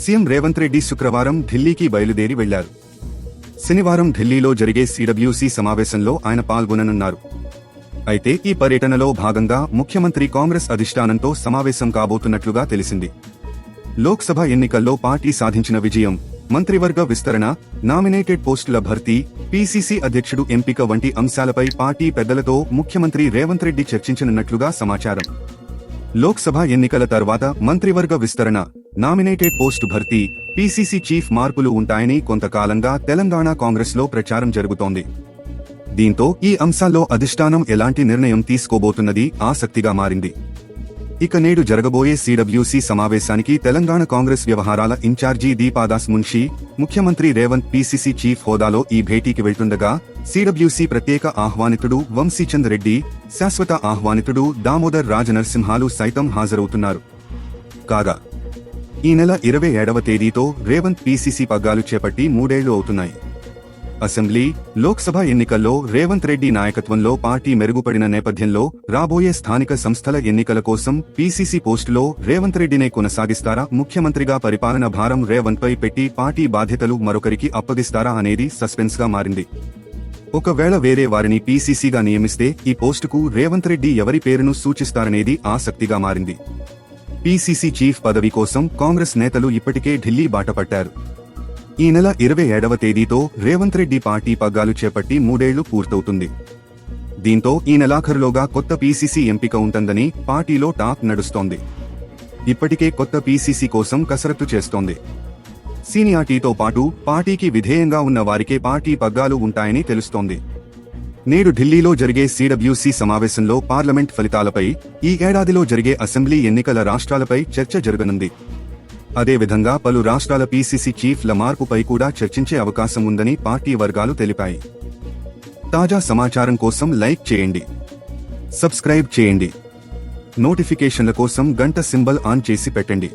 CM Revanth Reddy శుక్రవారం ఢిల్లీకి బయలుదేరి వెళ్లారు. శనివారం ఢిల్లీలో జరిగే సిడబ్ల్యూసీ సమావేశంలో ఆయన పాల్గొననున్నారు. అయితే ఈ పర్యటనలో భాగంగా ముఖ్యమంత్రి కాంగ్రెస్ అధిష్టానంతో సమావేశం కాబోతున్నట్లుగా తెలిసింది. లోక్సభ ఎన్నికల్లో పార్టీ సాధించిన విజయం, మంత్రివర్గ విస్తరణ, నామినేటెడ్ పోస్టుల భర్తీ, పీసీసీ అధ్యక్షుడు ఎంపిక వంటి అంశాలపై పార్టీ పెద్దలతో ముఖ్యమంత్రి రేవంత్ రెడ్డి చర్చించనున్నట్లుగా సమాచారం. లోక్సభ ఎన్నికల తర్వాత మంత్రివర్గ విస్తరణ, నామినేటెడ్ పోస్టు భర్తీ, పీసీసీ చీఫ్ మార్పులు ఉంటాయని కొంతకాలంగా తెలంగాణ కాంగ్రెస్లో ప్రచారం జరుగుతోంది. దీంతో ఈ అంశాల్లో అధిష్టానం ఎలాంటి నిర్ణయం తీసుకోబోతున్నది ఆసక్తిగా మారింది. ఇక నేడు జరగబోయే సిడబ్ల్యూసీ సమావేశానికి తెలంగాణ కాంగ్రెస్ వ్యవహారాల ఇన్ఛార్జి దీపాదాస్ మున్షి, ముఖ్యమంత్రి రేవంత్ పీసీసీ చీఫ్ హోదాలో ఈ భేటీకి వెళ్తుండగా సిడబ్ల్యూసీ ప్రత్యేక ఆహ్వానితుడు వంశీచంద్ రెడ్డి, శాశ్వత ఆహ్వానితుడు దామోదర్ రాజనరసింహాలు సైతం హాజరవుతున్నారు. కాగా ఈ నెల 27వ తేదీతో రేవంత్ పీసీసీ పగ్గాలు చేపట్టి 3 ఏళ్లు అవుతున్నాయి. అసెంబ్లీ, లోక్సభ ఎన్నికల్లో రేవంత్ రెడ్డి నాయకత్వంలో పార్టీ మెరుగుపడిన నేపథ్యంలో రాబోయే స్థానిక సంస్థల ఎన్నికల కోసం పీసీసీ పోస్టులో రేవంత్ రెడ్డినే కొనసాగిస్తారా, ముఖ్యమంత్రిగా పరిపాలన భారం రేవంత్ పై పెట్టి పార్టీ బాధ్యతలు మరొకరికి అప్పగిస్తారా అనేది సస్పెన్స్ గా మారింది. ఒకవేళ వేరే వారిని పీసీసీగా నియమిస్తే ఈ పోస్టుకు రేవంత్ రెడ్డి ఎవరి పేరును సూచిస్తారనేది ఆసక్తిగా మారింది. పీసీసీ చీఫ్ పదవి కోసం కాంగ్రెస్ నేతలు ఇప్పటికే ఢిల్లీ బాటపట్టారు. ఈ నెల 27వ తేదీతో రేవంత్ రెడ్డి పార్టీ పగ్గాలు చేపట్టి 3 ఏళ్లు పూర్తవుతుంది. దీంతో ఈ నెలాఖరులోగా కొత్త పీసీసీ ఎంపిక ఉంటుందని పార్టీలో టాక్ నడుస్తోంది. ఇప్పటికే కొత్త పీసీసీ కోసం కసరత్తు చేస్తోంది. సీనియారిటీతో పాటు పార్టీకి విధేయంగా ఉన్న వారికే పార్టీ పగ్గాలు ఉంటాయని తెలుస్తోంది. నేడు ఢిల్లీలో జరిగే సిడబ్ల్యూసీ సమావేశంలో పార్లమెంట్ ఫలితాలపై, ఈ ఏడాదిలో జరిగే అసెంబ్లీ ఎన్నికల రాష్ట్రాలపై చర్చ జరగనుంది. అదేవిధంగా పలు రాష్ట్రాల పీసీసీ చీఫ్ల మార్పుపై కూడా చర్చించే అవకాశం ఉందని పార్టీ వర్గాలు తెలిపాయి. తాజా సమాచారం కోసం లైక్ చేయండి, సబ్స్క్రైబ్ చేయండి, నోటిఫికేషన్ల కోసం గంట సింబల్ ఆన్ చేసి పెట్టండి.